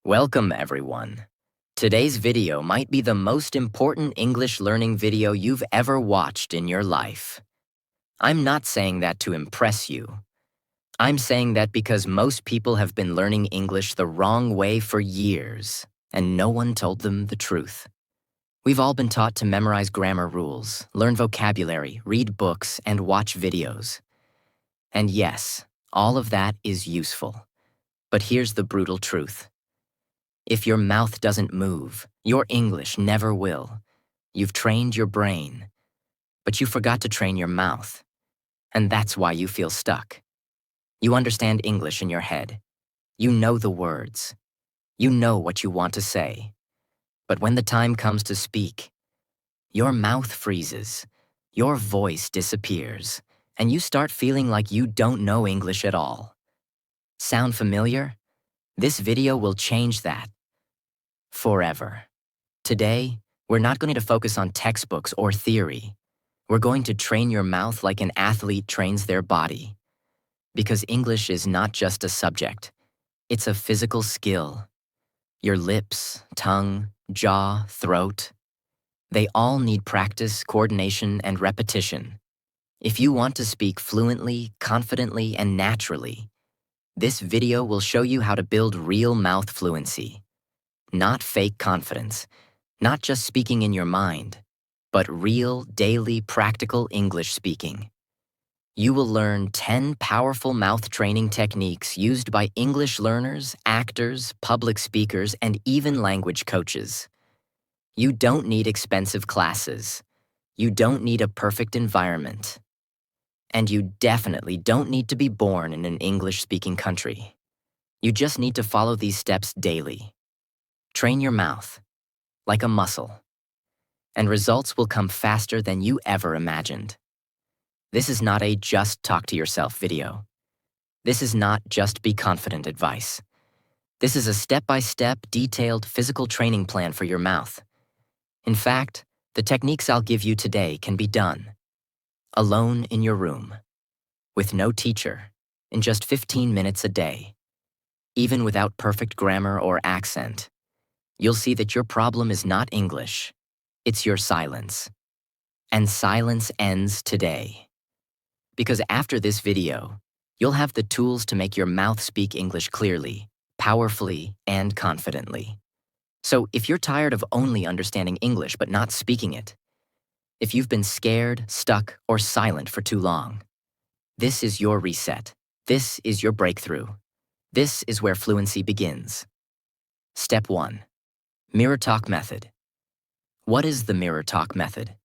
Welcome, everyone. Today's video might be the most important English learning video you've ever watched in your life. I'm not saying that to impress you. I'm saying that because most people have been learning English the wrong way for years, and no one told them the truth. We've all been taught to memorize grammar rules, learn vocabulary, read books, and watch videos. And yes, all of that is useful. But here's the brutal truth. If your mouth doesn't move, your English never will. You've trained your brain, but you forgot to train your mouth. And that's why you feel stuck. You understand English in your head. You know the words. You know what you want to say. But when the time comes to speak, your mouth freezes, your voice disappears, and you start feeling like you don't know English at all. Sound familiar? This video will change that. Forever. Today, we're not going to focus on textbooks or theory. We're going to train your mouth like an athlete trains their body. Because English is not just a subject. It's a physical skill. Your lips, tongue, jaw, throat. They all need practice, coordination, and repetition. If you want to speak fluently, confidently, and naturally, this video will show you how to build real mouth fluency. Not fake confidence, not just speaking in your mind, but real, daily, practical English speaking. You will learn 10 powerful mouth training techniques used by English learners, actors, public speakers, and even language coaches. You don't need expensive classes. You don't need a perfect environment. And you definitely don't need to be born in an English-speaking country. You just need to follow these steps daily. Train your mouth, like a muscle, and results will come faster than you ever imagined. This is not a just talk to yourself video. This is not just be confident advice. This is a step-by-step, detailed physical training plan for your mouth. In fact, the techniques I'll give you today can be done alone in your room, with no teacher, in just 15 minutes a day. Even without perfect grammar or accent, you'll see that your problem is not English, it's your silence. And silence ends today. Because after this video, you'll have the tools to make your mouth speak English clearly, powerfully, and confidently. So if you're tired of only understanding English but not speaking it, if you've been scared, stuck, or silent for too long, this is your reset. This is your breakthrough. This is where fluency begins. Step 1. Mirror talk method. What is the mirror talk method?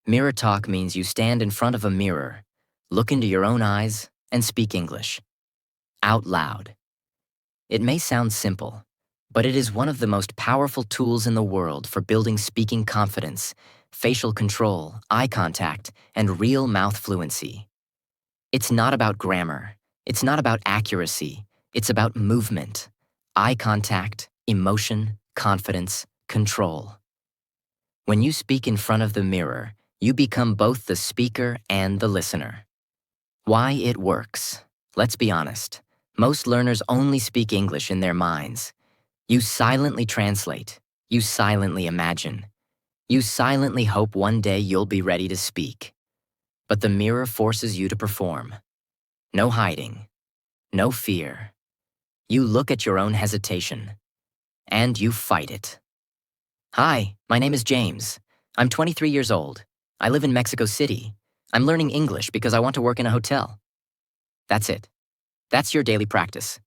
Mirror talk means you stand in front of a mirror, look into your own eyes, and speak English. Out loud. It may sound simple, but it is one of the most powerful tools in the world for building speaking confidence, facial control, eye contact, and real mouth fluency. It's not about grammar. It's not about accuracy. It's about movement, eye contact, emotion, confidence, control. When you speak in front of the mirror, you become both the speaker and the listener. Why it works? Let's be honest. Most learners only speak English in their minds. You silently translate. You silently imagine. You silently hope one day you'll be ready to speak. But the mirror forces you to perform. No hiding. No fear. You look at your own hesitation. And you fight it. Hi, my name is James. I'm 23 years old. I live in Mexico City. I'm learning English because I want to work in a hotel. That's it. That's your daily practice.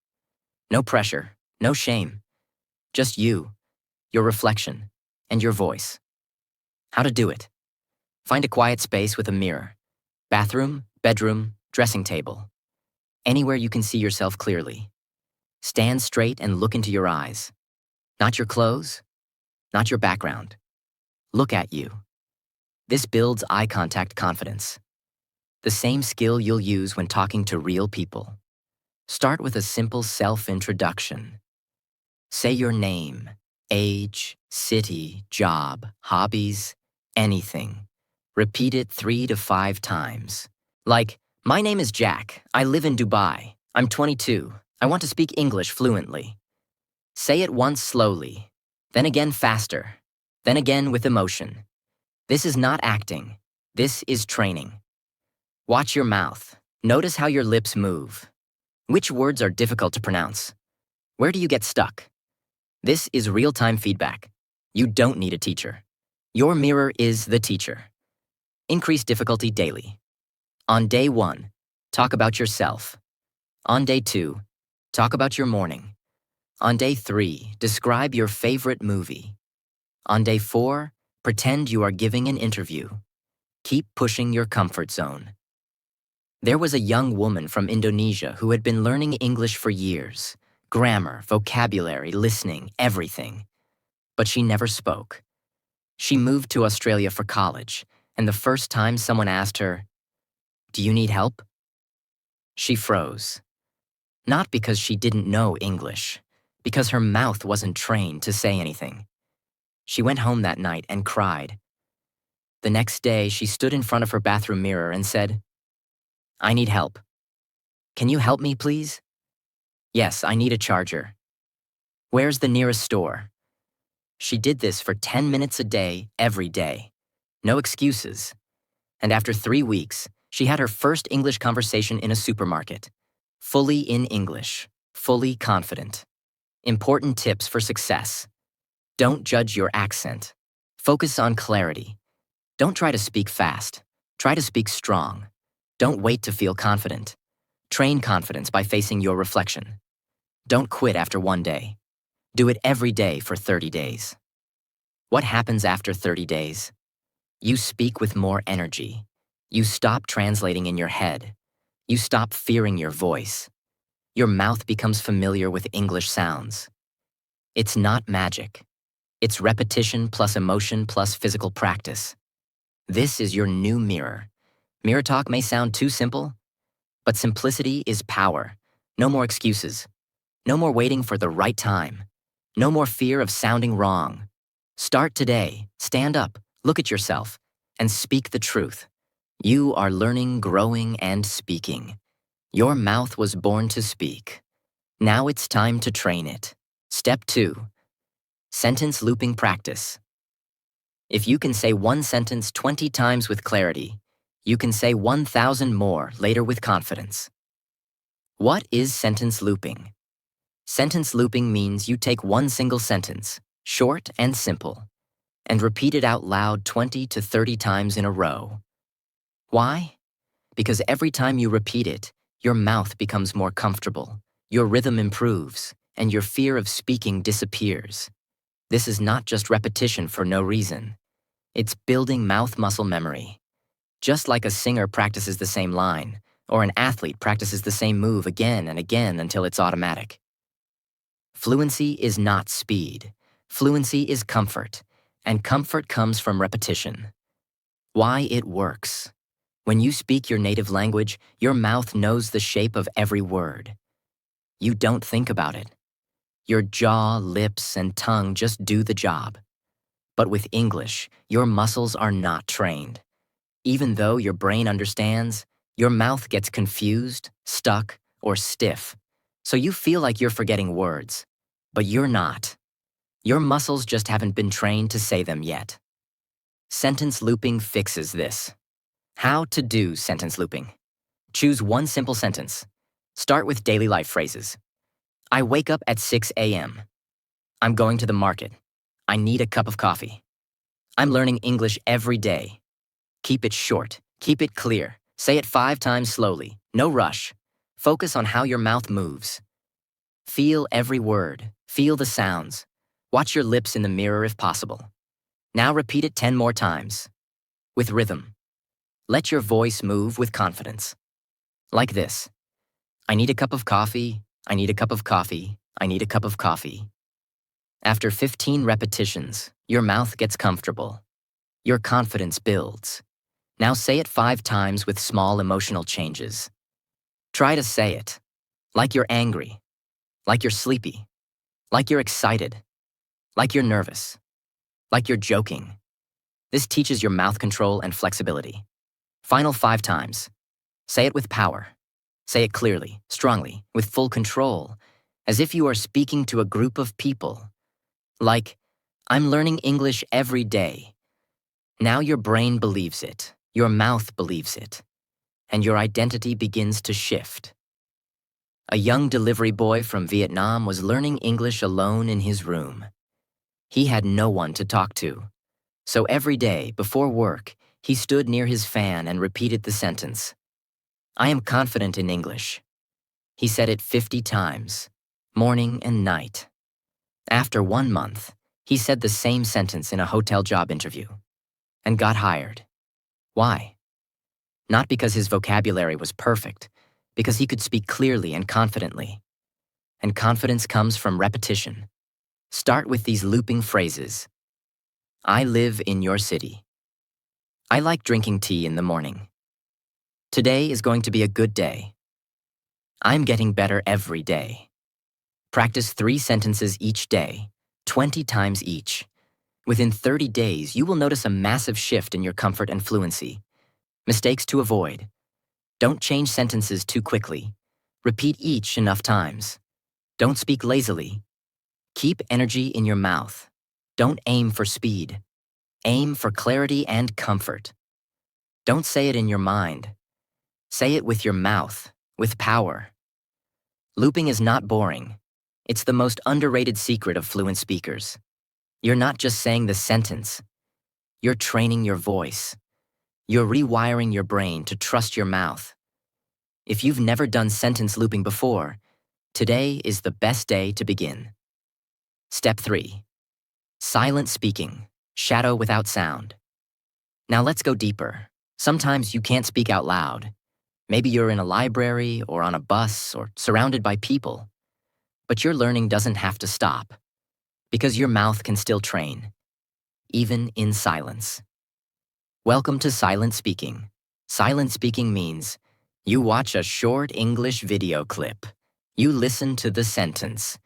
No pressure, no shame. Just you, your reflection, and your voice. How to do it. Find a quiet space with a mirror. Bathroom, bedroom, dressing table. Anywhere you can see yourself clearly. Stand straight and look into your eyes. Not your clothes, not your background. Look at you. This builds eye contact confidence. The same skill you'll use when talking to real people. Start with a simple self-introduction. Say your name, age, city, job, hobbies, anything. Repeat it 3 to 5 times. Like, my name is Jack. I live in Dubai. I'm 22. I want to speak English fluently. Say it once slowly, then again faster, then again with emotion. This is not acting. This is training. Watch your mouth. Notice how your lips move. Which words are difficult to pronounce? Where do you get stuck? This is real-time feedback. You don't need a teacher. Your mirror is the teacher. Increase difficulty daily. On day 1, talk about yourself. On day 2, talk about your morning. On day 3, describe your favorite movie. On day 4, pretend you are giving an interview. Keep pushing your comfort zone. There was a young woman from Indonesia who had been learning English for years. Grammar, vocabulary, listening, everything. But she never spoke. She moved to Australia for college, and the first time someone asked her, "Do you need help?" she froze. Not because she didn't know English, because her mouth wasn't trained to say anything. She went home that night and cried. The next day, she stood in front of her bathroom mirror and said, "I need help. Can you help me, please?" "Yes, I need a charger." "Where's the nearest store?" She did this for 10 minutes a day, every day. No excuses. And after 3 weeks, she had her first English conversation in a supermarket. Fully in English, fully confident. Important tips for success. Don't judge your accent. Focus on clarity. Don't try to speak fast. Try to speak strong. Don't wait to feel confident. Train confidence by facing your reflection. Don't quit after 1 day. Do it every day for 30 days. What happens after 30 days? You speak with more energy. You stop translating in your head. You stop fearing your voice. Your mouth becomes familiar with English sounds. It's not magic. It's repetition plus emotion plus physical practice. This is your new mirror. Mirror talk may sound too simple, but simplicity is power. No more excuses. No more waiting for the right time. No more fear of sounding wrong. Start today. Stand up, look at yourself, and speak the truth. You are learning, growing, and speaking. Your mouth was born to speak. Now it's time to train it. Step 2. Sentence looping practice. If you can say one sentence 20 times with clarity, you can say 1,000 more later with confidence. What is sentence looping? Sentence looping means you take one single sentence, short and simple, and repeat it out loud 20 to 30 times in a row. Why? Because every time you repeat it, your mouth becomes more comfortable, your rhythm improves, and your fear of speaking disappears. This is not just repetition for no reason. It's building mouth muscle memory. Just like a singer practices the same line, or an athlete practices the same move again and again until it's automatic. Fluency is not speed. Fluency is comfort, and comfort comes from repetition. Why it works. When you speak your native language, your mouth knows the shape of every word. You don't think about it. Your jaw, lips, and tongue just do the job. But with English, your muscles are not trained. Even though your brain understands, your mouth gets confused, stuck, or stiff. So you feel like you're forgetting words. But you're not. Your muscles just haven't been trained to say them yet. Sentence looping fixes this. How to do sentence looping. Choose one simple sentence. Start with daily life phrases. I wake up at 6 a.m. I'm going to the market. I need a cup of coffee. I'm learning English every day. Keep it short. Keep it clear. Say it 5 times slowly. No rush. Focus on how your mouth moves. Feel every word. Feel the sounds. Watch your lips in the mirror if possible. Now repeat it 10 more times. With rhythm. Let your voice move with confidence. Like this. I need a cup of coffee. I need a cup of coffee. I need a cup of coffee. After 15 repetitions, your mouth gets comfortable. Your confidence builds. Now say it 5 times with small emotional changes. Try to say it. Like you're angry. Like you're sleepy. Like you're excited. Like you're nervous. Like you're joking. This teaches your mouth control and flexibility. Final 5 times. Say it with power. Say it clearly, strongly, with full control. as if you are speaking to a group of people. Like, I'm learning English every day. Now your brain believes it, your mouth believes it, and your identity begins to shift. A young delivery boy from Vietnam was learning English alone in his room. He had no one to talk to. So every day, before work, he stood near his fan and repeated the sentence, "I am confident in English." He said it 50 times, morning and night. After 1 month, he said the same sentence in a hotel job interview and got hired. Why? Not because his vocabulary was perfect, because he could speak clearly and confidently. And confidence comes from repetition. Start with these looping phrases. I live in your city. I like drinking tea in the morning. Today is going to be a good day. I'm getting better every day. Practice 3 sentences each day, 20 times each. Within 30 days, you will notice a massive shift in your comfort and fluency. Mistakes to avoid. Don't change sentences too quickly. Repeat each enough times. Don't speak lazily. Keep energy in your mouth. Don't aim for speed. Aim for clarity and comfort. Don't say it in your mind. Say it with your mouth, with power. Looping is not boring. It's the most underrated secret of fluent speakers. You're not just saying the sentence. You're training your voice. You're rewiring your brain to trust your mouth. If you've never done sentence looping before, today is the best day to begin. Step 3. Silent speaking, shadow without sound. Now let's go deeper. Sometimes you can't speak out loud. Maybe you're in a library or on a bus or surrounded by people. But your learning doesn't have to stop, because your mouth can still train, even in silence. Welcome to silent speaking. Silent speaking means you watch a short English video clip, you listen to the sentence,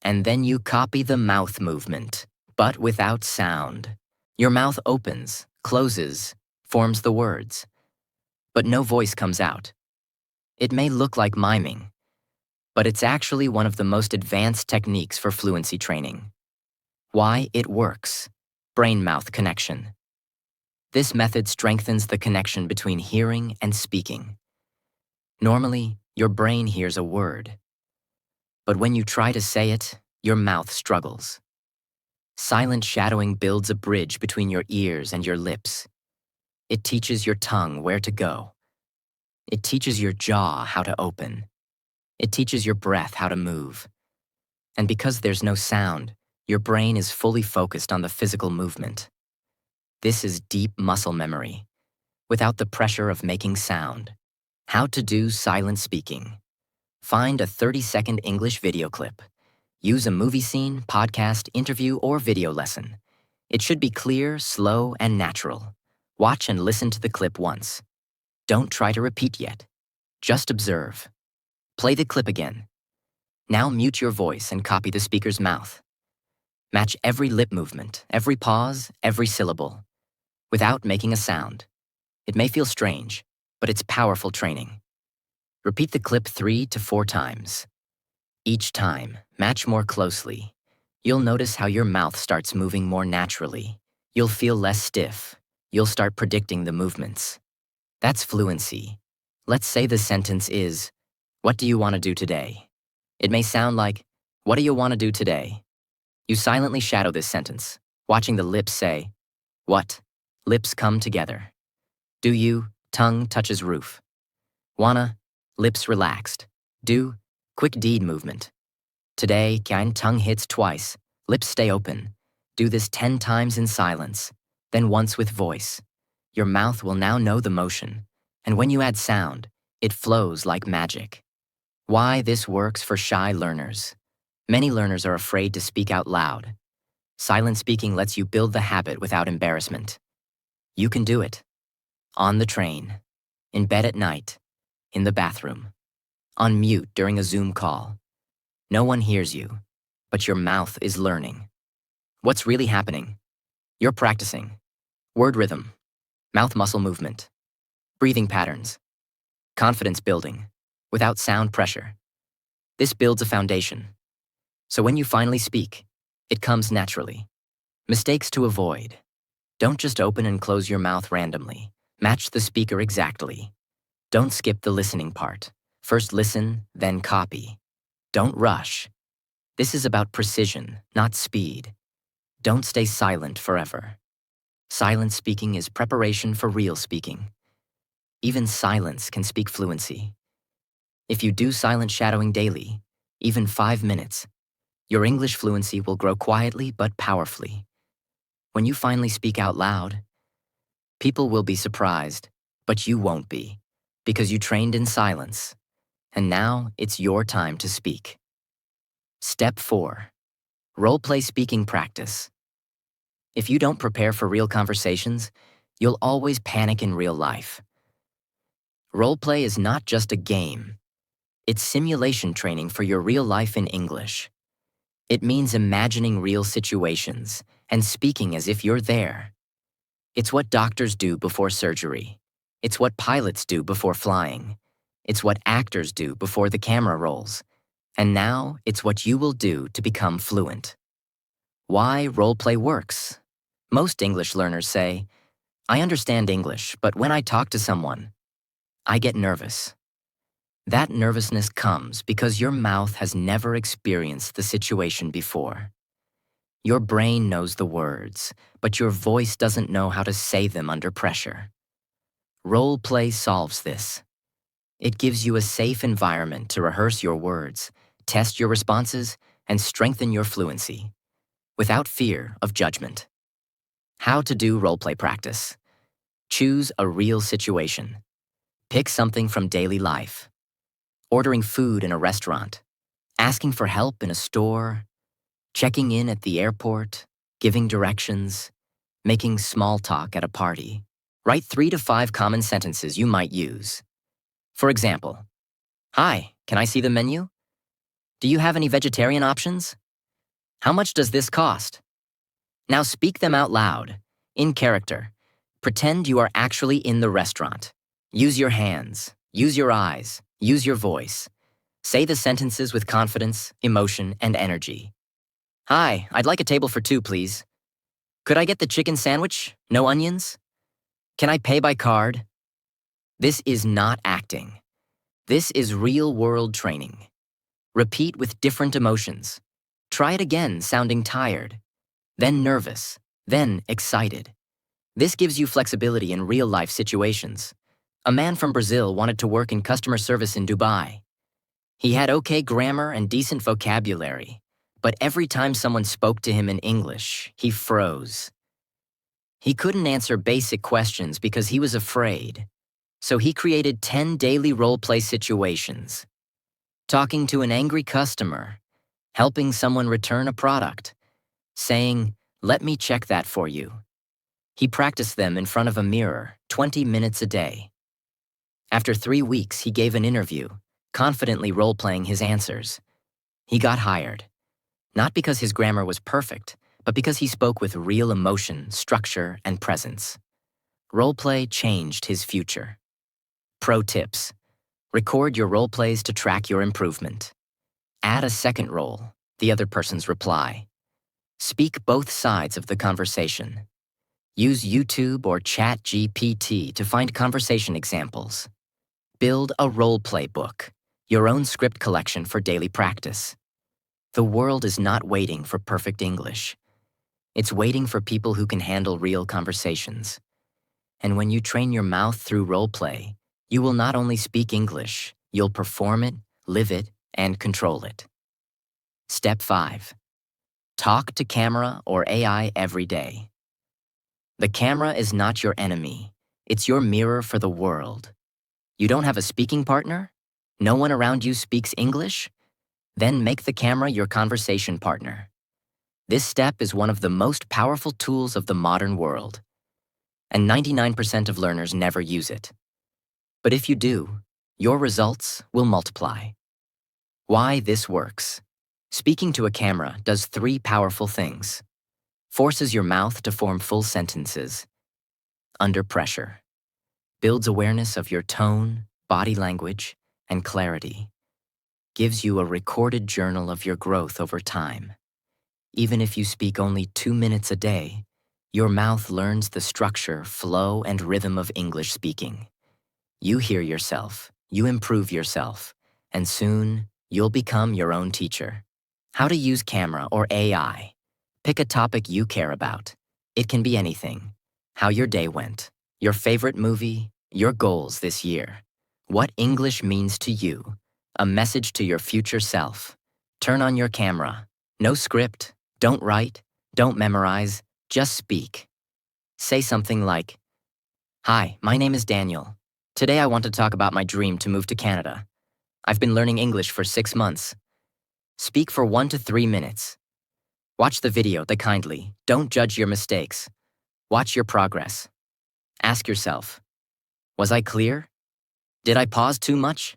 and then you copy the mouth movement, but without sound. Your mouth opens, closes, forms the words, but no voice comes out. It may look like miming, but it's actually one of the most advanced techniques for fluency training. Why it works: brain-mouth connection. This method strengthens the connection between hearing and speaking. Normally, your brain hears a word, but when you try to say it, your mouth struggles. Silent shadowing builds a bridge between your ears and your lips. It teaches your tongue where to go. It teaches your jaw how to open. It teaches your breath how to move. And because there's no sound, your brain is fully focused on the physical movement. This is deep muscle memory, without the pressure of making sound. How to do silent speaking. Find a 30-second English video clip. Use a movie scene, podcast, interview, or video lesson. It should be clear, slow, and natural. Watch and listen to the clip once. Don't try to repeat yet. Just observe. Play the clip again. Now mute your voice and copy the speaker's mouth. Match every lip movement, every pause, every syllable, without making a sound. It may feel strange, but it's powerful training. Repeat the clip 3 to 4 times. Each time, match more closely. You'll notice how your mouth starts moving more naturally. You'll feel less stiff. You'll start predicting the movements. That's fluency. Let's say the sentence is, "What do you want to do today?" It may sound like, "What do you want to do today?" You silently shadow this sentence, watching the lips say, "What?" Lips come together. "Do you?" Tongue touches roof. "Wanna?" Lips relaxed. "Do?" Quick deed movement. Today, kyain tongue hits twice. Lips stay open. Do this 10 times in silence, then once with voice. Your mouth will now know the motion, and when you add sound, it flows like magic. Why this works for shy learners. Many learners are afraid to speak out loud. Silent speaking lets you build the habit without embarrassment. You can do it. On the train, in bed at night, in the bathroom, on mute during a Zoom call. No one hears you, but your mouth is learning. What's really happening? You're practicing. Word rhythm, mouth muscle movement, breathing patterns, confidence building, without sound pressure. This builds a foundation. So when you finally speak, it comes naturally. Mistakes to avoid. Don't just open and close your mouth randomly. Match the speaker exactly. Don't skip the listening part. First listen, then copy. Don't rush. This is about precision, not speed. Don't stay silent forever. Silent speaking is preparation for real speaking. Even silence can speak fluency. If you do silent shadowing daily, even 5 minutes, your English fluency will grow quietly but powerfully. When you finally speak out loud, people will be surprised, but you won't be, because you trained in silence, and now it's your time to speak. Step 4. Role-play speaking practice. If you don't prepare for real conversations, you'll always panic in real life. Role-play is not just a game. It's simulation training for your real life in English. It means imagining real situations and speaking as if you're there. It's what doctors do before surgery. It's what pilots do before flying. It's what actors do before the camera rolls. And now, it's what you will do to become fluent. Why role-play works? Most English learners say, I understand English, but when I talk to someone, I get nervous. That nervousness comes because your mouth has never experienced the situation before. Your brain knows the words, but your voice doesn't know how to say them under pressure. Role play solves this. It gives you a safe environment to rehearse your words, test your responses, and strengthen your fluency, without fear of judgment. How to do role play practice. Choose a real situation. Pick something from daily life. Ordering food in a restaurant, asking for help in a store, checking in at the airport, giving directions, making small talk at a party. Write 3 to 5 common sentences you might use. For example, Hi, can I see the menu? Do you have any vegetarian options? How much does this cost? Now speak them out loud, in character. Pretend you are actually in the restaurant. Use your hands, use your eyes, use your voice. Say the sentences with confidence, emotion, and energy. Hi, I'd like a table for 2, please. Could I get the chicken sandwich? No onions? Can I pay by card? This is not acting. This is real-world training. Repeat with different emotions. Try it again, sounding tired, then nervous, then excited. This gives you flexibility in real-life situations. A man from Brazil wanted to work in customer service in Dubai. He had okay grammar and decent vocabulary, but every time someone spoke to him in English, he froze. He couldn't answer basic questions because he was afraid. So he created 10 daily role-play situations. Talking to an angry customer, helping someone return a product, saying, "Let me check that for you." He practiced them in front of a mirror, 20 minutes a day. After 3 weeks, he gave an interview, confidently role-playing his answers. He got hired, not because his grammar was perfect, but because he spoke with real emotion, structure, and presence. Role-play changed his future. Pro tips. Record your role-plays to track your improvement. Add a second role, the other person's reply. Speak both sides of the conversation. Use YouTube or ChatGPT to find conversation examples. Build a role-play book, your own script collection for daily practice. The world is not waiting for perfect English. It's waiting for people who can handle real conversations. And when you train your mouth through role-play, you will not only speak English, you'll perform it, live it, and control it. Step 5. Talk to camera or AI every day. The camera is not your enemy. It's your mirror for the world. You don't have a speaking partner? No one around you speaks English? Then make the camera your conversation partner. This step is one of the most powerful tools of the modern world, and 99% of learners never use it. But if you do, your results will multiply. Why this works. Speaking to a camera does 3 powerful things. Forces your mouth to form full sentences. Under pressure. Builds awareness of your tone, body language, and clarity. gives you a recorded journal of your growth over time. Even if you speak only 2 minutes a day, your mouth learns the structure, flow, and rhythm of English speaking. You hear yourself, you improve yourself, and soon you'll become your own teacher. How to use camera or AI. Pick a topic you care about. It can be anything. How your day went, your favorite movie, your goals this year. What English means to you. A message to your future self. Turn on your camera. No script. Don't write. Don't memorize. Just speak. Say something like, "Hi, my name is Daniel. Today I want to talk about my dream to move to Canada. I've been learning English for 6 months." Speak for 1 to 3 minutes. Watch the video kindly. Don't judge your mistakes. Watch your progress. Ask yourself, was I clear? Did I pause too much?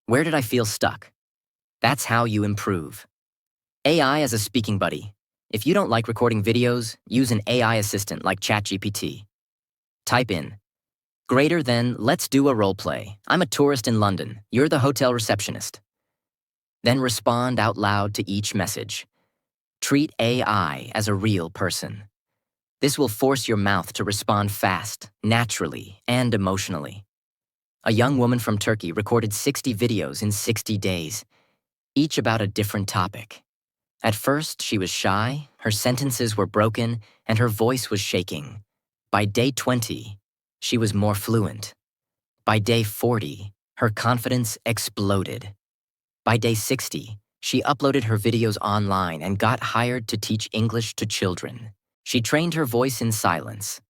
Where did I feel stuck? That's how you improve. AI as a speaking buddy. If you don't like recording videos, use an AI assistant like ChatGPT. Type in, greater than, let's do a role play. I'm a tourist in London. You're the hotel receptionist. Then respond out loud to each message. Treat AI as a real person. This will force your mouth to respond fast, naturally, and emotionally. A young woman from Turkey recorded 60 videos in 60 days, each about a different topic. At first, she was shy, her sentences were broken, and her voice was shaking. By day 20, she was more fluent. By day 40, her confidence exploded. By day 60, she uploaded her videos online and got hired to teach English to children. She trained her voice in silence,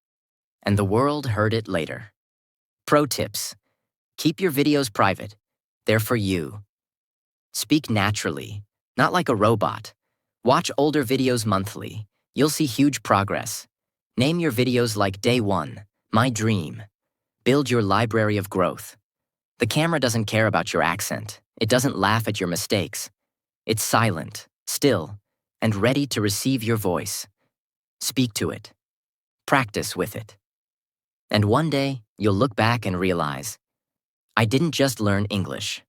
and the world heard it later. Pro tips. Keep your videos private. They're for you. Speak naturally, not like a robot. Watch older videos monthly. You'll see huge progress. Name your videos like Day 1, My Dream. Build your library of growth. The camera doesn't care about your accent. It doesn't laugh at your mistakes. It's silent, still, and ready to receive your voice. Speak to it. Practice with it. And one day, you'll look back and realize, I didn't just learn English.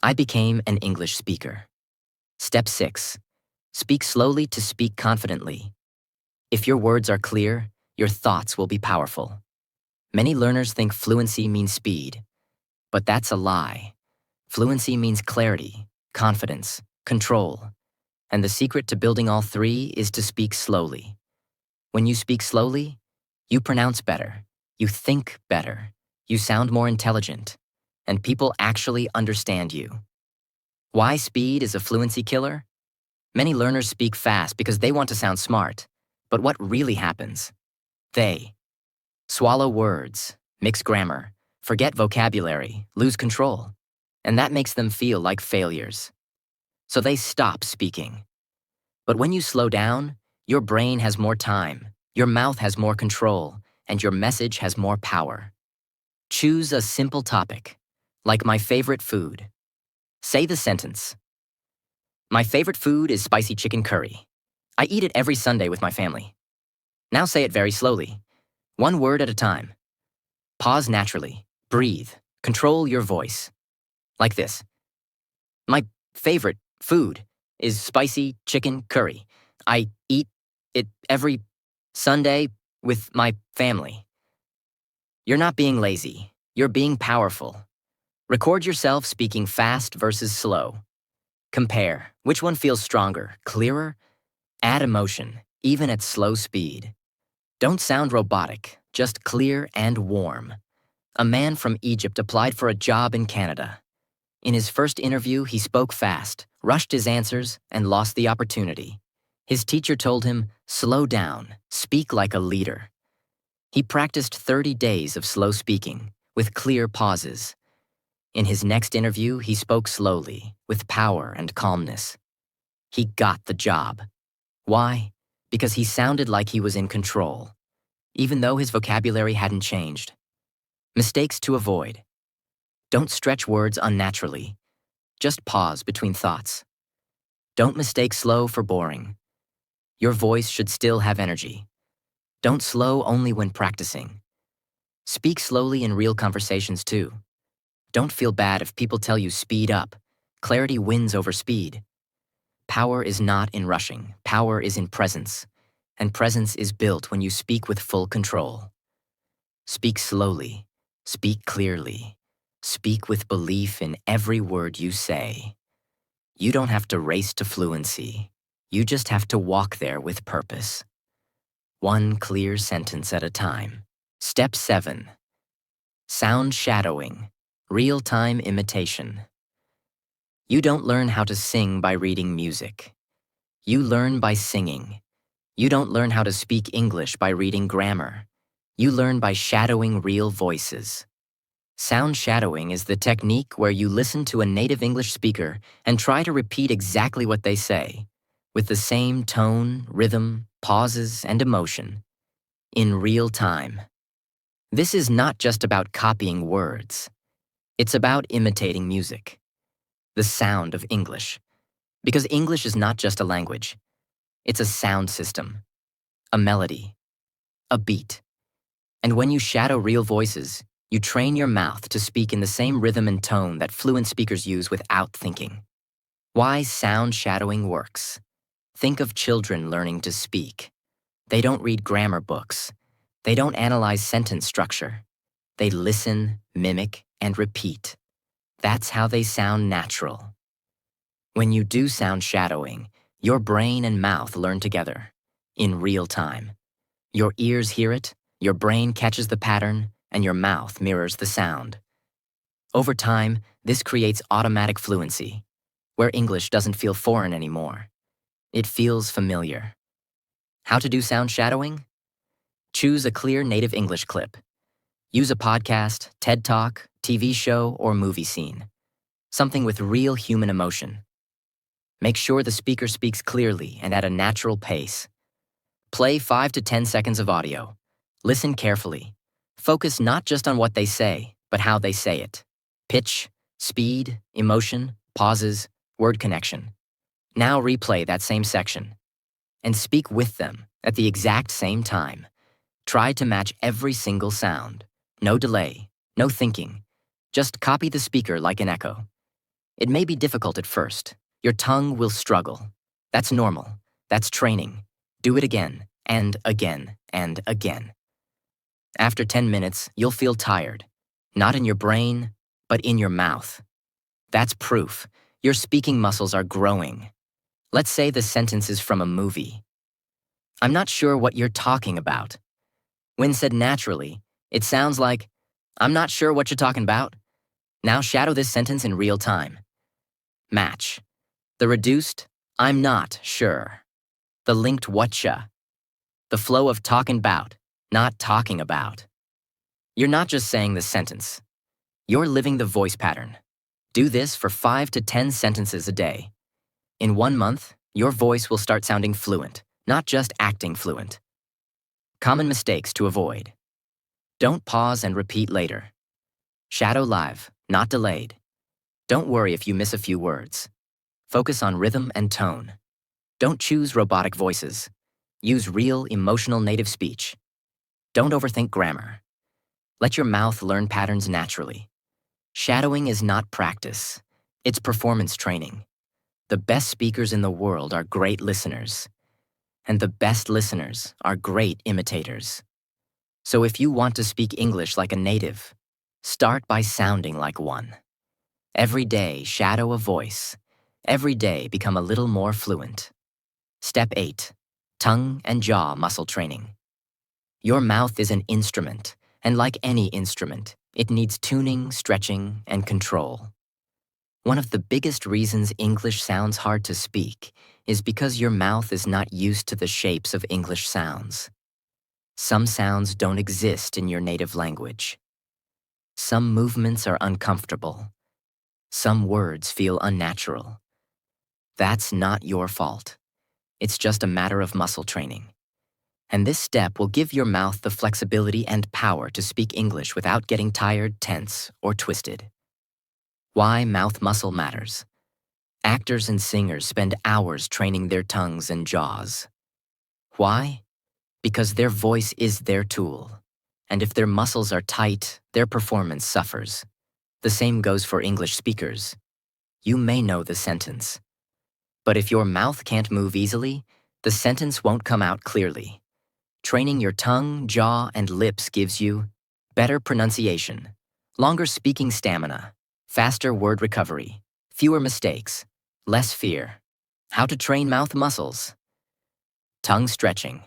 I became an English speaker. Step 6. Speak slowly to speak confidently. If your words are clear, your thoughts will be powerful. Many learners think fluency means speed, but that's a lie. Fluency means clarity, confidence, control. And the secret to building all three is to speak slowly. When you speak slowly, you pronounce better, you think better, you sound more intelligent, and people actually understand you. Why speed is a fluency killer? Many learners speak fast because they want to sound smart. But what really happens? They swallow words, mix grammar, forget vocabulary, lose control. And that makes them feel like failures. So they stop speaking. But when you slow down, your brain has more time, your mouth has more control, and your message has more power. Choose a simple topic, like my favorite food. Say the sentence. My favorite food is spicy chicken curry. I eat it every Sunday with my family. Now say it very slowly, one word at a time. Pause naturally, breathe, control your voice. Like this. My favorite food is spicy chicken curry. I eat it every Sunday with my family. You're not being lazy, you're being powerful. Record yourself speaking fast versus slow. Compare, which one feels stronger, clearer? Add emotion, even at slow speed. Don't sound robotic, just clear and warm. A man from Egypt applied for a job in Canada. In his first interview, he spoke fast, rushed his answers, and lost the opportunity. His teacher told him, slow down, speak like a leader. He practiced 30 days of slow speaking, with clear pauses. In his next interview, he spoke slowly, with power and calmness. He got the job. Why? Because he sounded like he was in control, even though his vocabulary hadn't changed. Mistakes to avoid. Don't stretch words unnaturally. Just pause between thoughts. Don't mistake slow for boring. Your voice should still have energy. Don't slow only when practicing. Speak slowly in real conversations too. Don't feel bad if people tell you speed up. Clarity wins over speed. Power is not in rushing, power is in presence, and presence is built when you speak with full control. Speak slowly, speak clearly, speak with belief in every word you say. You don't have to race to fluency. You just have to walk there with purpose. One clear sentence at a time. Step 7. Sound shadowing, real-time imitation. You don't learn how to sing by reading music. You learn by singing. You don't learn how to speak English by reading grammar. You learn by shadowing real voices. Sound shadowing is the technique where you listen to a native English speaker and try to repeat exactly what they say, with the same tone, rhythm, pauses, and emotion, in real time. This is not just about copying words. It's about imitating music, the sound of English. Because English is not just a language. It's a sound system, a melody, a beat. And when you shadow real voices, you train your mouth to speak in the same rhythm and tone that fluent speakers use without thinking. Why sound shadowing works. Think of children learning to speak. They don't read grammar books. They don't analyze sentence structure. They listen, mimic, and repeat. That's how they sound natural. When you do sound shadowing, your brain and mouth learn together, in real time. Your ears hear it, your brain catches the pattern, and your mouth mirrors the sound. Over time, this creates automatic fluency, where English doesn't feel foreign anymore. It feels familiar. How to do sound shadowing? Choose a clear native English clip. Use a podcast, TED Talk, TV show, or movie scene. Something with real human emotion. Make sure the speaker speaks clearly and at a natural pace. Play 5 to 10 seconds of audio. Listen carefully. Focus not just on what they say, but how they say it. Pitch, speed, emotion, pauses, word connection. Now replay that same section. And speak with them at the exact same time. Try to match every single sound. No delay, no thinking. Just copy the speaker like an echo. It may be difficult at first. Your tongue will struggle. That's normal. That's training. Do it again, and again, and again. After 10 minutes, you'll feel tired. Not in your brain, but in your mouth. That's proof. Your speaking muscles are growing. Let's say the sentence is from a movie. I'm not sure what you're talking about. When said naturally, it sounds like, I'm not sure what you're talking about. Now shadow this sentence in real time. Match. The reduced, I'm not sure. The linked whatcha. The flow of talking about, not talking about. You're not just saying the sentence. You're living the voice pattern. Do this for 5 to 10 sentences a day. In 1 month, your voice will start sounding fluent, not just acting fluent. Common mistakes to avoid. Don't pause and repeat later. Shadow live, not delayed. Don't worry if you miss a few words. Focus on rhythm and tone. Don't choose robotic voices. Use real, emotional native speech. Don't overthink grammar. Let your mouth learn patterns naturally. Shadowing is not practice. It's performance training. The best speakers in the world are great listeners. And the best listeners are great imitators. So if you want to speak English like a native, start by sounding like one. Every day, shadow a voice. Every day, become a little more fluent. Step 8. Tongue and jaw muscle training. Your mouth is an instrument, and like any instrument, it needs tuning, stretching, and control. One of the biggest reasons English sounds hard to speak is because your mouth is not used to the shapes of English sounds. Some sounds don't exist in your native language. Some movements are uncomfortable. Some words feel unnatural. That's not your fault. It's just a matter of muscle training. And this step will give your mouth the flexibility and power to speak English without getting tired, tense, or twisted. Why mouth muscle matters. Actors and singers spend hours training their tongues and jaws. Why? Because their voice is their tool. And if their muscles are tight, their performance suffers. The same goes for English speakers. you may know the sentence. But if your mouth can't move easily, the sentence won't come out clearly. Training your tongue, jaw, and lips gives you better pronunciation, longer speaking stamina, faster word recovery, fewer mistakes, less fear. How to train mouth muscles. Tongue stretching.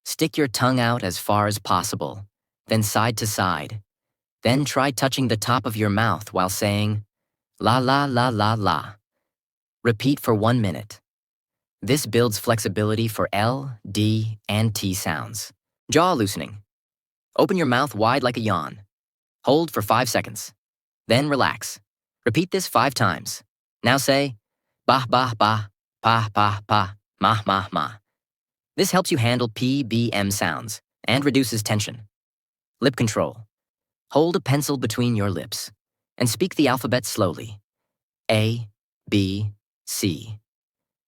Stick your tongue out as far as possible, then side to side. Then try touching the top of your mouth while saying, la la la la la. Repeat for 1 minute. This builds flexibility for L, D, and T sounds. Jaw loosening. Open your mouth wide like a yawn. Hold for 5 seconds. Then relax. Repeat this 5 times. Now say, bah bah bah, pa pa pa, ma ma ma. This helps you handle P, B, M sounds and reduces tension. Lip control. Hold a pencil between your lips and speak the alphabet slowly. A, B, C.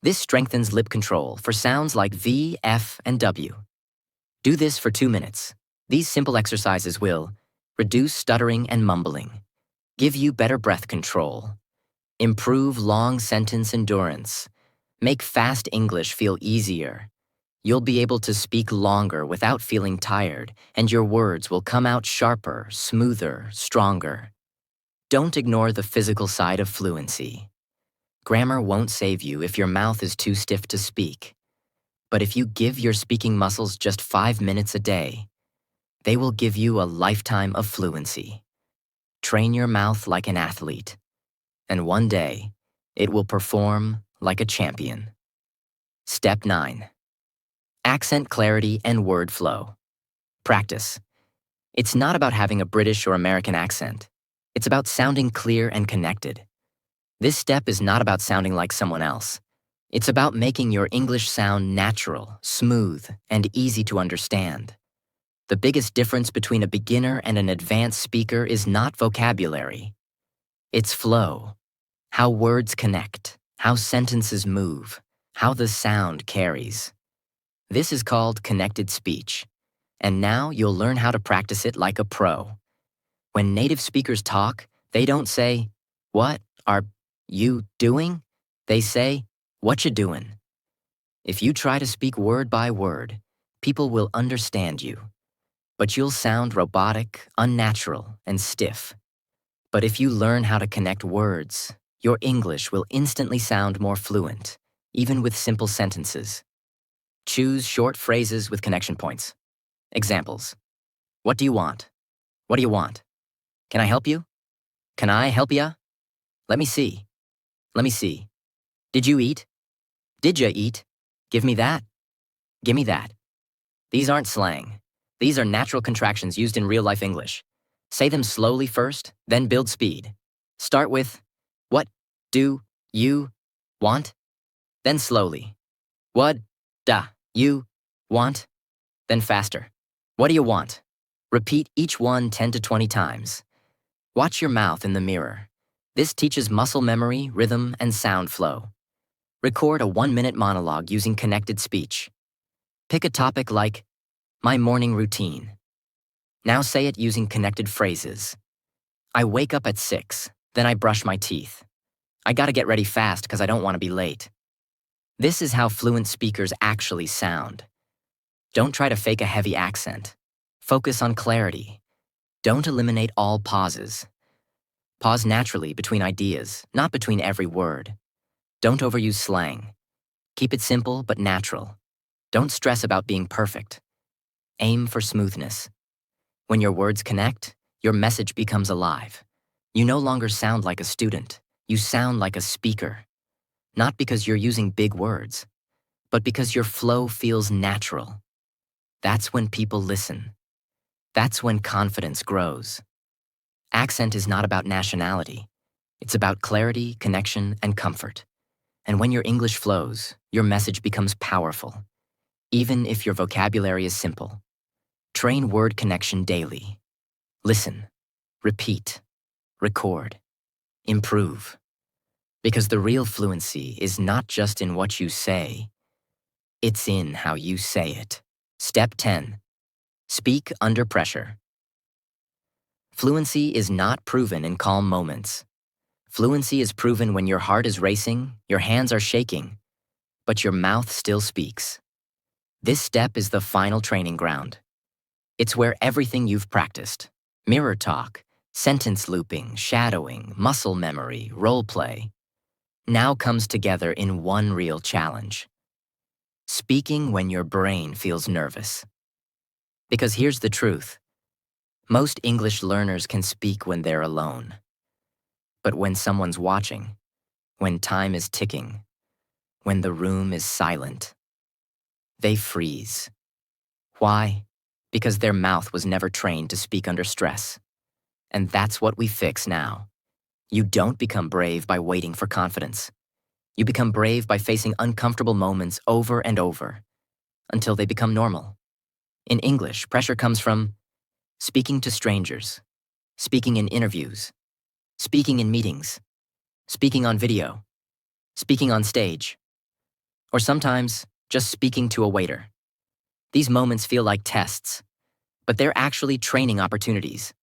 This strengthens lip control for sounds like V, F, and W. Do this for 2 minutes. These simple exercises will reduce stuttering and mumbling, give you better breath control, improve long sentence endurance, make fast English feel easier. You'll be able to speak longer without feeling tired, and your words will come out sharper, smoother, stronger. Don't ignore the physical side of fluency. Grammar won't save you if your mouth is too stiff to speak. But if you give your speaking muscles just 5 minutes a day, they will give you a lifetime of fluency. Train your mouth like an athlete, and one day, it will perform like a champion. Step 9. Accent clarity and word flow. Practice. It's not about having a British or American accent. It's about sounding clear and connected. This step is not about sounding like someone else. It's about making your English sound natural, smooth, and easy to understand. The biggest difference between a beginner and an advanced speaker is not vocabulary. It's flow. How words connect, how sentences move, how the sound carries. This is called connected speech. And now you'll learn how to practice it like a pro. When native speakers talk, they don't say, "What are you doing?" They say, "What you doing?" If you try to speak word by word, people will understand you. But you'll sound robotic, unnatural, and stiff. But if you learn how to connect words, your English will instantly sound more fluent, even with simple sentences. Choose short phrases with connection points. Examples. What do you want? What do you want? Can I help you? Can I help ya? Let me see. Let me see. Did you eat? Did ya eat? Give me that. Give me that. These aren't slang. These are natural contractions used in real-life English. Say them slowly first, then build speed. Start with, what do you want? Then slowly. What da you want? Then faster. What do you want? Repeat each one 10 to 20 times. Watch your mouth in the mirror. This teaches muscle memory, rhythm, and sound flow. Record a 1-minute monologue using connected speech. Pick a topic like, my morning routine. Now say it using connected phrases. I wake up at 6, then I brush my teeth. I gotta get ready fast because I don't want to be late. This is how fluent speakers actually sound. Don't try to fake a heavy accent. Focus on clarity. Don't eliminate all pauses. Pause naturally between ideas, not between every word. Don't overuse slang. Keep it simple but natural. Don't stress about being perfect. Aim for smoothness. When your words connect, your message becomes alive. You no longer sound like a student. You sound like a speaker. Not because you're using big words, but because your flow feels natural. That's when people listen. That's when confidence grows. Accent is not about nationality. It's about clarity, connection, and comfort. And when your English flows, your message becomes powerful, even if your vocabulary is simple. Train word connection daily. Listen, repeat, record, improve. Because the real fluency is not just in what you say, it's in how you say it. Step 10. Speak under pressure. Fluency is not proven in calm moments. Fluency is proven when your heart is racing, your hands are shaking, but your mouth still speaks. This step is the final training ground. It's where everything you've practiced, mirror talk, sentence looping, shadowing, muscle memory, role play, now comes together in one real challenge. Speaking when your brain feels nervous. Because here's the truth. Most English learners can speak when they're alone. But when someone's watching, when time is ticking, when the room is silent, they freeze. Why? Because their mouth was never trained to speak under stress. And that's what we fix now. You don't become brave by waiting for confidence. You become brave by facing uncomfortable moments over and over, until they become normal. In English, pressure comes from speaking to strangers, speaking in interviews, speaking in meetings, speaking on video, speaking on stage, or sometimes just speaking to a waiter. These moments feel like tests, but they're actually training opportunities.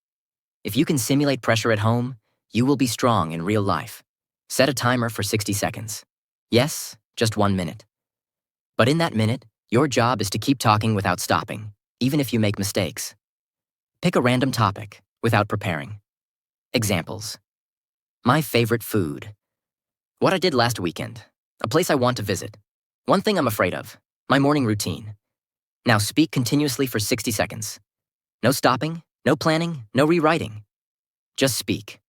If you can simulate pressure at home, you will be strong in real life. Set a timer for 60 seconds. Yes, just 1 minute. But in that minute, your job is to keep talking without stopping, even if you make mistakes. Pick a random topic without preparing. Examples. My favorite food. What I did last weekend. A place I want to visit. One thing I'm afraid of. My morning routine. Now speak continuously for 60 seconds. No stopping, no planning, no rewriting. Just speak.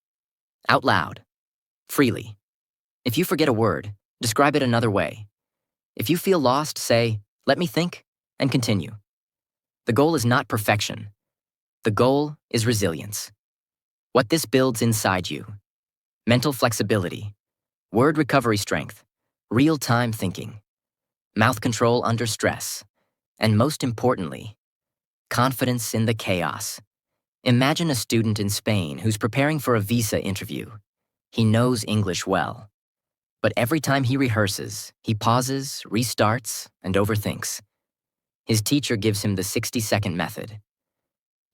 Out loud. Freely. If you forget a word, describe it another way. If you feel lost, say, "Let me think," and continue. The goal is not perfection. The goal is resilience. What this builds inside you. Mental flexibility, word recovery strength, real-time thinking, mouth control under stress, and most importantly, confidence in the chaos. Imagine a student in Spain who's preparing for a visa interview. He knows English well. But every time he rehearses, he pauses, restarts, and overthinks. His teacher gives him the 60-second method.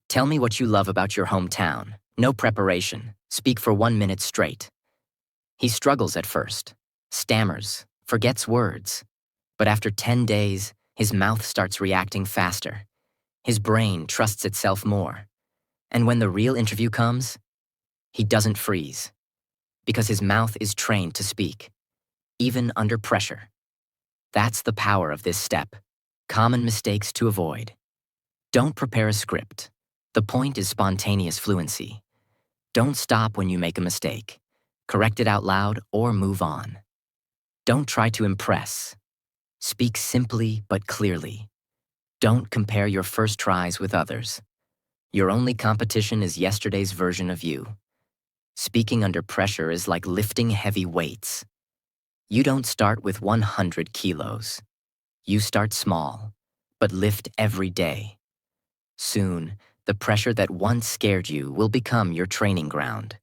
Tell me what you love about your hometown. No preparation. Speak for 1 minute straight. He struggles at first, stammers, forgets words. But after 10 days, his mouth starts reacting faster. His brain trusts itself more. And when the real interview comes, he doesn't freeze. Because his mouth is trained to speak, even under pressure. That's the power of this step. Common mistakes to avoid. Don't prepare a script. The point is spontaneous fluency. Don't stop when you make a mistake. Correct it out loud or move on. Don't try to impress. Speak simply but clearly. Don't compare your first tries with others. Your only competition is yesterday's version of you. Speaking under pressure is like lifting heavy weights. You don't start with 100 kilos. You start small, but lift every day. Soon, the pressure that once scared you will become your training ground.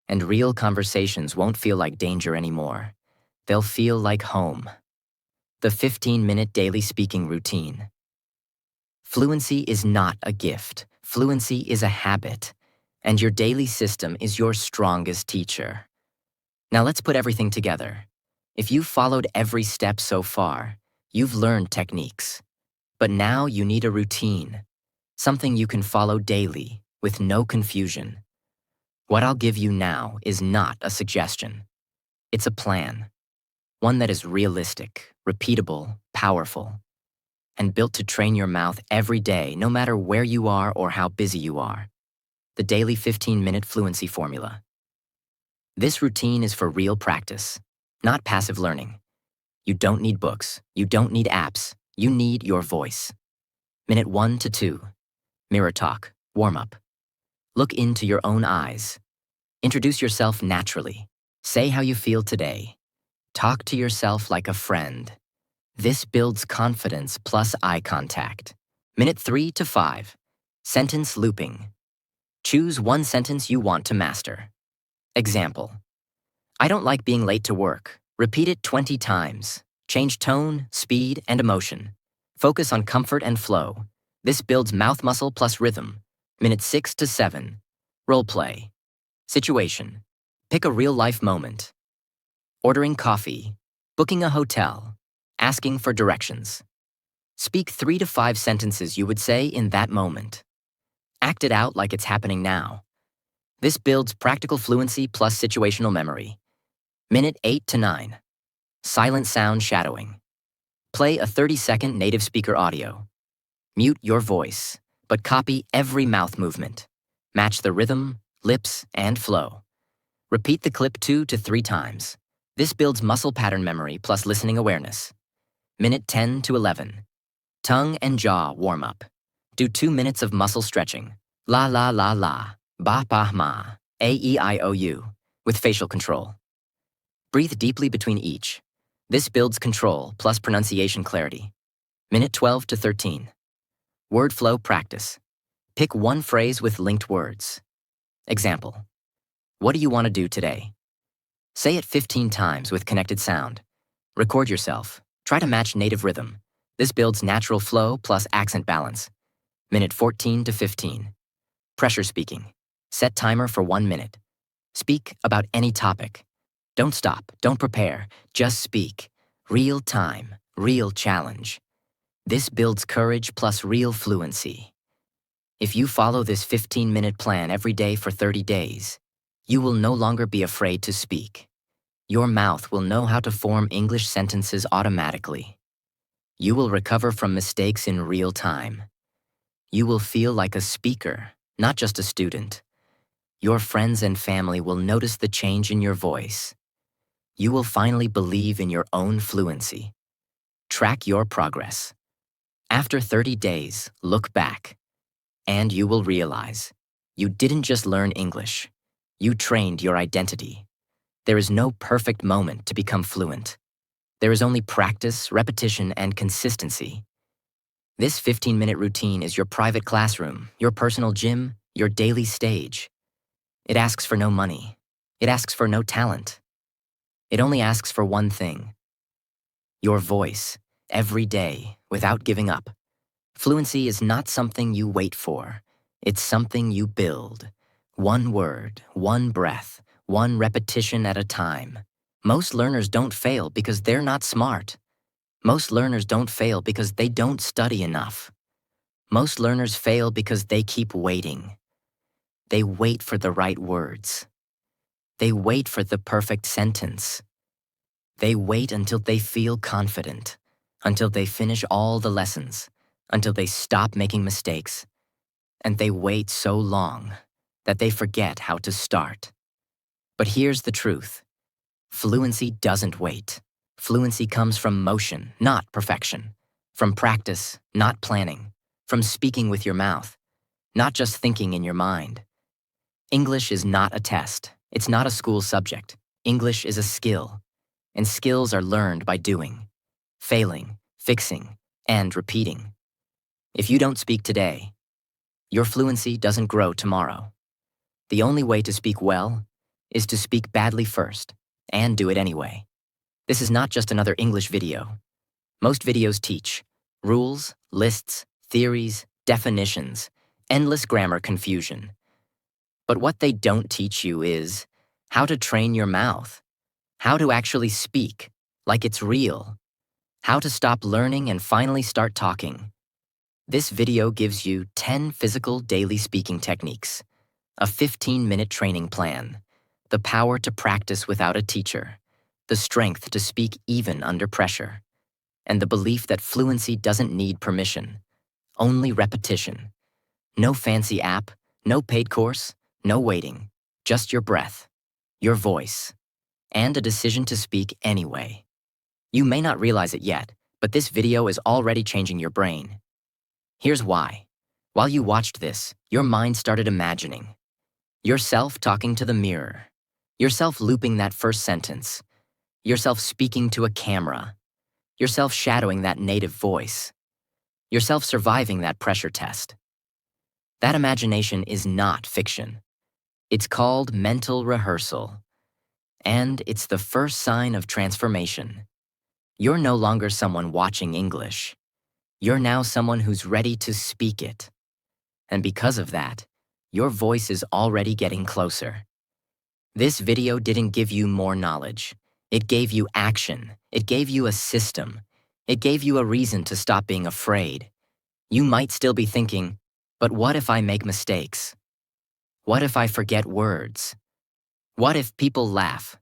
And real conversations won't feel like danger anymore. They'll feel like home. The 15-minute daily speaking routine. Fluency is not a gift. Fluency is a habit. And your daily system is your strongest teacher. Now let's put everything together. If you've followed every step so far, you've learned techniques. But now you need a routine. Something you can follow daily, with no confusion. What I'll give you now is not a suggestion. It's a plan. One that is realistic, repeatable, powerful, and built to train your mouth every day, no matter where you are or how busy you are. The daily 15-minute fluency formula. This routine is for real practice, not passive learning. You don't need books. You don't need apps. You need your voice. Minute 1 to 2. Mirror talk, warm up. Look into your own eyes. Introduce yourself naturally. Say how you feel today. Talk to yourself like a friend. This builds confidence plus eye contact. Minute 3 to 5. Sentence looping. Choose one sentence you want to master. Example. I don't like being late to work. Repeat it 20 times. Change tone, speed, and emotion. Focus on comfort and flow. This builds mouth muscle plus rhythm. Minute 6 to 7. Role play. Situation. Pick a real-life moment. Ordering coffee, booking a hotel, asking for directions. Speak 3 to 5 sentences you would say in that moment. Act it out like it's happening now. This builds practical fluency plus situational memory. Minute 8 to 9. Silent sound shadowing. Play a 30-second native speaker audio. Mute your voice, but copy every mouth movement. Match the rhythm, lips, and flow. Repeat the clip 2 to 3 times. This builds muscle pattern memory plus listening awareness. Minute 10 to 11. Tongue and jaw warm up. Do 2 minutes of muscle stretching. La la la la, ba ba ma, a e I o u, with facial control. Breathe deeply between each. This builds control plus pronunciation clarity. Minute 12 to 13. Word flow practice. Pick one phrase with linked words. Example: what do you want to do today? Say it 15 times with connected sound. Record yourself. Try to match native rhythm. This builds natural flow plus accent balance. Minute 14 to 15. Pressure speaking. Set timer for 1 minute. Speak about any topic. Don't stop, don't prepare, just speak. Real time, real challenge. This builds courage plus real fluency. If you follow this 15-minute plan every day for 30 days, you will no longer be afraid to speak. Your mouth will know how to form English sentences automatically. You will recover from mistakes in real time. You will feel like a speaker, not just a student. Your friends and family will notice the change in your voice. You will finally believe in your own fluency. Track your progress. After 30 days, look back, and you will realize you didn't just learn English. You trained your identity. There is no perfect moment to become fluent. There is only practice, repetition, and consistency. This 15-minute routine is your private classroom, your personal gym, your daily stage. It asks for no money. It asks for no talent. It only asks for one thing: your voice, every day, without giving up. Fluency is not something you wait for. It's something you build. One word, one breath, one repetition at a time. Most learners don't fail because they're not smart. Most learners don't fail because they don't study enough. Most learners fail because they keep waiting. They wait for the right words. They wait for the perfect sentence. They wait until they feel confident, until they finish all the lessons, until they stop making mistakes. And they wait so long that they forget how to start. But here's the truth. Fluency doesn't wait. Fluency comes from motion, not perfection. From practice, not planning. From speaking with your mouth, not just thinking in your mind. English is not a test. It's not a school subject. English is a skill. And skills are learned by doing, failing, fixing, and repeating. If you don't speak today, your fluency doesn't grow tomorrow. The only way to speak well is to speak badly first, and do it anyway. This is not just another English video. Most videos teach rules, lists, theories, definitions, endless grammar confusion. But what they don't teach you is how to train your mouth, how to actually speak like it's real, how to stop learning and finally start talking. This video gives you 10 physical daily speaking techniques, a 15-minute training plan, the power to practice without a teacher, the strength to speak even under pressure, and the belief that fluency doesn't need permission, only repetition. No fancy app, no paid course, no waiting, just your breath, your voice, and a decision to speak anyway. You may not realize it yet, but this video is already changing your brain. Here's why. While you watched this, your mind started imagining. Yourself talking to the mirror. Yourself looping that first sentence. Yourself speaking to a camera. Yourself shadowing that native voice. Yourself surviving that pressure test. That imagination is not fiction. It's called mental rehearsal. And it's the first sign of transformation. You're no longer someone watching English. You're now someone who's ready to speak it. And because of that, your voice is already getting closer. This video didn't give you more knowledge. It gave you action. It gave you a system. It gave you a reason to stop being afraid. You might still be thinking, but what if I make mistakes? What if I forget words? What if people laugh?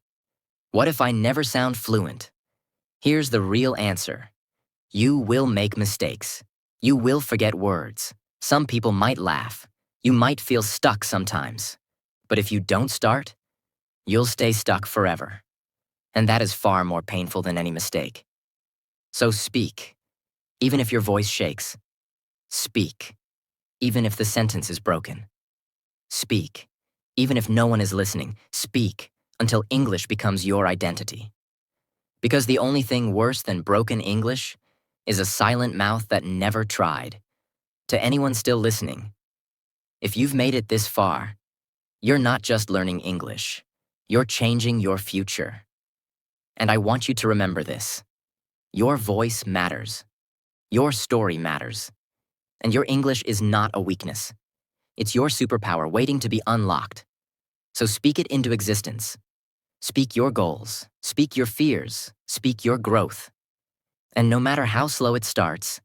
What if I never sound fluent? Here's the real answer. You will make mistakes. You will forget words. Some people might laugh. You might feel stuck sometimes. But if you don't start, you'll stay stuck forever. And that is far more painful than any mistake. So speak, even if your voice shakes. Speak, even if the sentence is broken. Speak, even if no one is listening. Speak until English becomes your identity. Because the only thing worse than broken English is a silent mouth that never tried. To anyone still listening, if you've made it this far, you're not just learning English. You're changing your future. And I want you to remember this. Your voice matters. Your story matters. And your English is not a weakness. It's your superpower waiting to be unlocked. So speak it into existence. Speak your goals. Speak your fears. Speak your growth. And no matter how slow it starts,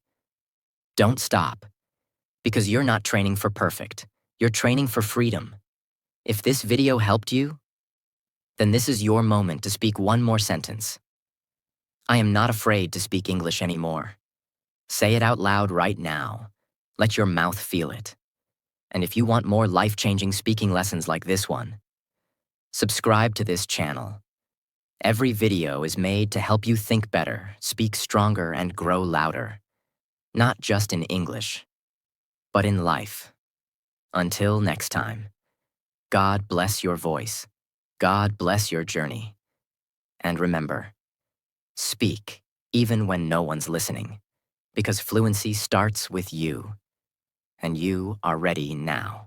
don't stop. Because you're not training for perfect. You're training for freedom. If this video helped you, then this is your moment to speak one more sentence. I am not afraid to speak English anymore. Say it out loud right now. Let your mouth feel it. And if you want more life-changing speaking lessons like this one, subscribe to this channel. Every video is made to help you think better, speak stronger, and grow louder. Not just in English, but in life. Until next time, God bless your voice. God bless your journey. And remember, speak even when no one's listening, because fluency starts with you, and you are ready now.